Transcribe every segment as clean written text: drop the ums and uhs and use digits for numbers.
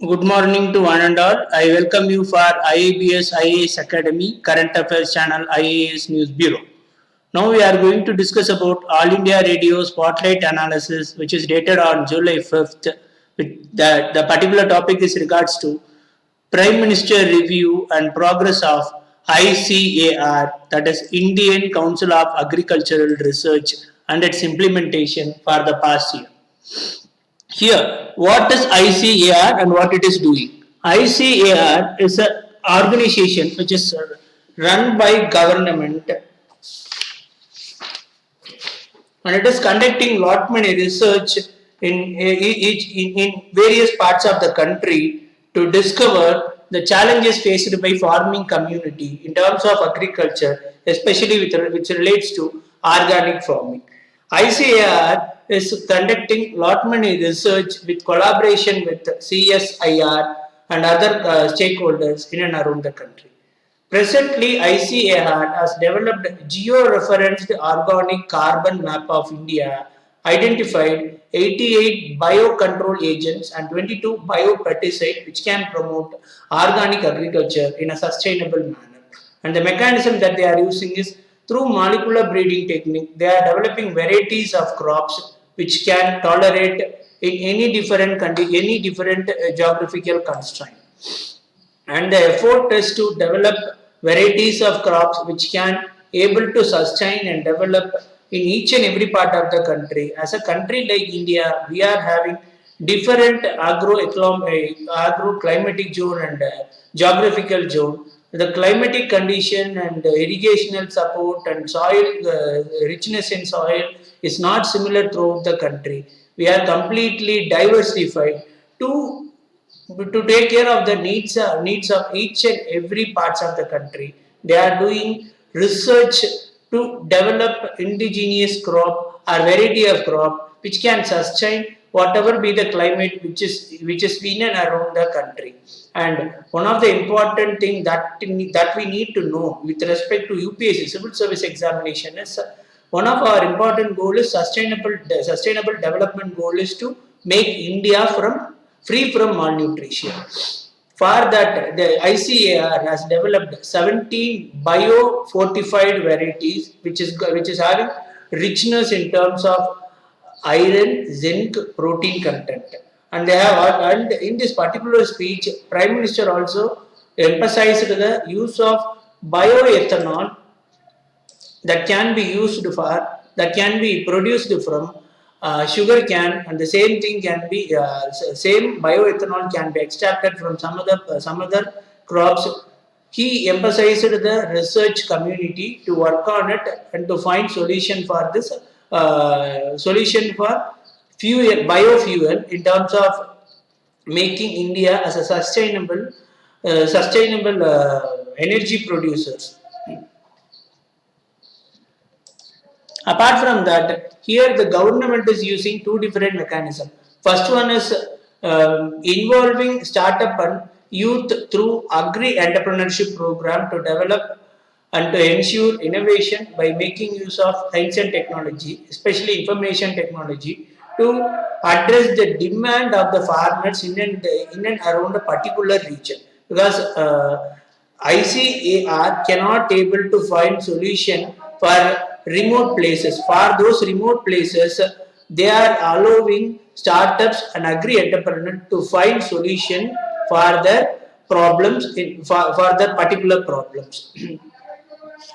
Good morning to one and all. I welcome you for IABS IAS Academy Current Affairs Channel IAS News Bureau. Now we are going to discuss about All India Radio Spotlight Analysis, which is dated on July 5th. The particular topic is regards to Prime Minister Review and Progress of ICAR, that is Indian Council of Agricultural Research, and its implementation for the past year. Here, what is ICAR and what it is doing? ICAR is an organization which is run by government, and it is conducting lot many research in various parts of the country to discover the challenges faced by farming community in terms of agriculture, especially which relates to organic farming. ICAR is conducting lot many research with collaboration with CSIR and other stakeholders in and around the country. Presently, ICAR has developed geo-referenced organic carbon map of India, identified 88 biocontrol agents and 22 biopesticides which can promote organic agriculture in a sustainable manner. And the mechanism that they are using is through molecular breeding technique. They are developing varieties of crops which can tolerate in any different geographical constraint, and the effort is to develop varieties of crops which can able to sustain and develop in each and every part of the country. As a country like India, we are having different agro-climatic zone and geographical zone. The climatic condition and irrigational support and soil richness in soil is not similar throughout the country. We are completely diversified to take care of the needs of each and every parts of the country. They are doing research to develop indigenous crop or variety of crop which can sustain whatever be the climate which is in and around the country. And one of the important thing that we need to know with respect to UPSC civil service examination is one of our important goal is sustainable development goal is to make India free from malnutrition. For that, the ICAR has developed 17 bio-fortified varieties, which is having richness in terms of iron, zinc, protein content. And they have, and in this particular speech, Prime Minister also emphasized the use of bioethanol that can be produced from sugar cane, and the same thing can be same bioethanol can be extracted from some other crops. He emphasized the research community to work on it and to find solution for this solution for biofuel in terms of making India as a sustainable energy producers. Apart from that, here the government is using two different mechanisms. First one is involving startup and youth through agri entrepreneurship program to develop and to ensure innovation by making use of science and technology, especially information technology, to address the demand of the farmers in and around a particular region. Because ICAR cannot able to find solution for remote places. For those remote places, they are allowing startups and agri entrepreneurs to find solution for their problems for their particular problems.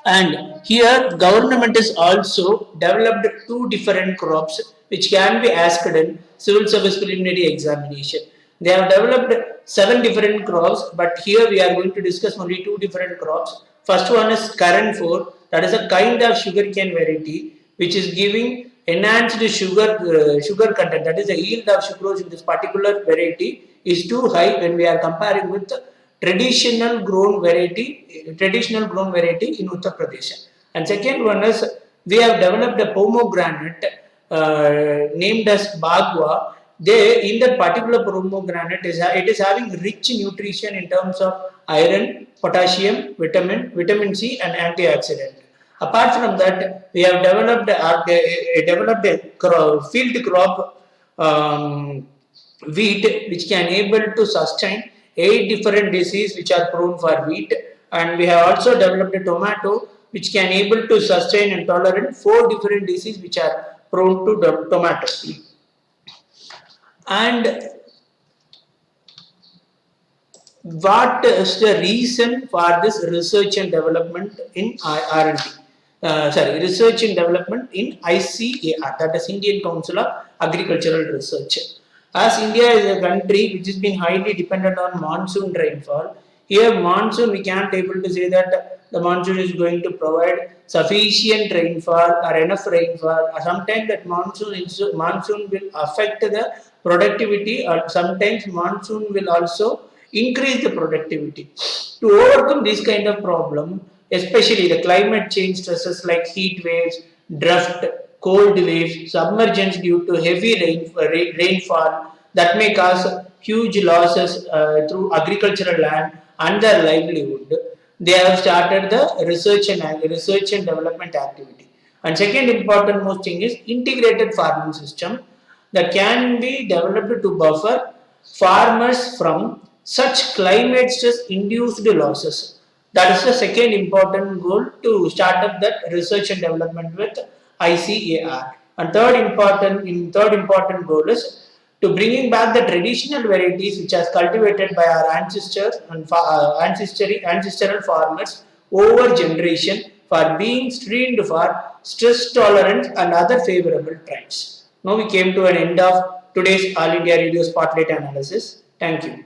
And here government is also developed two different crops which can be asked in civil service preliminary examination. They have developed seven different crops, but here we are going to discuss only two different crops. First one is current 4, that is a kind of sugarcane variety which is giving enhanced sugar content. That is the yield of sucrose in this particular variety is too high when we are comparing with traditional grown variety in Uttar Pradesh. And second one is we have developed a pomegranate named as Bagua. They in that particular pomegranate it is having rich nutrition in terms of iron, potassium, vitamin C, and antioxidant. Apart from that, we have developed a field crop wheat which can able to sustain 8 different diseases which are prone for wheat, and we have also developed a tomato which can able to sustain and tolerate 4 different diseases which are prone to tomato. And what is the reason for this research and development in R&D? Research and development in ICAR, that is Indian Council of Agricultural Research. As India is a country which has been highly dependent on monsoon rainfall, here monsoon we can't able to say that the monsoon is going to provide sufficient rainfall or enough rainfall. Sometimes that monsoon will affect the productivity, or sometimes monsoon will also increase the productivity. To overcome this kind of problem, especially the climate change stresses like heat waves, drought, cold waves, submergence due to heavy rainfall that may cause huge losses through agricultural land and their livelihood. They have started the research and development activity. And second important most thing is integrated farming system that can be developed to buffer farmers from such climate stress induced losses. That is the second important goal to start up that research and development with ICAR. And third important goal is to bringing back the traditional varieties which are cultivated by our ancestors and ancestral farmers over generation for being screened for stress tolerance and other favorable traits. Now we came to an end of today's All India Radio Spotlight analysis. Thank you.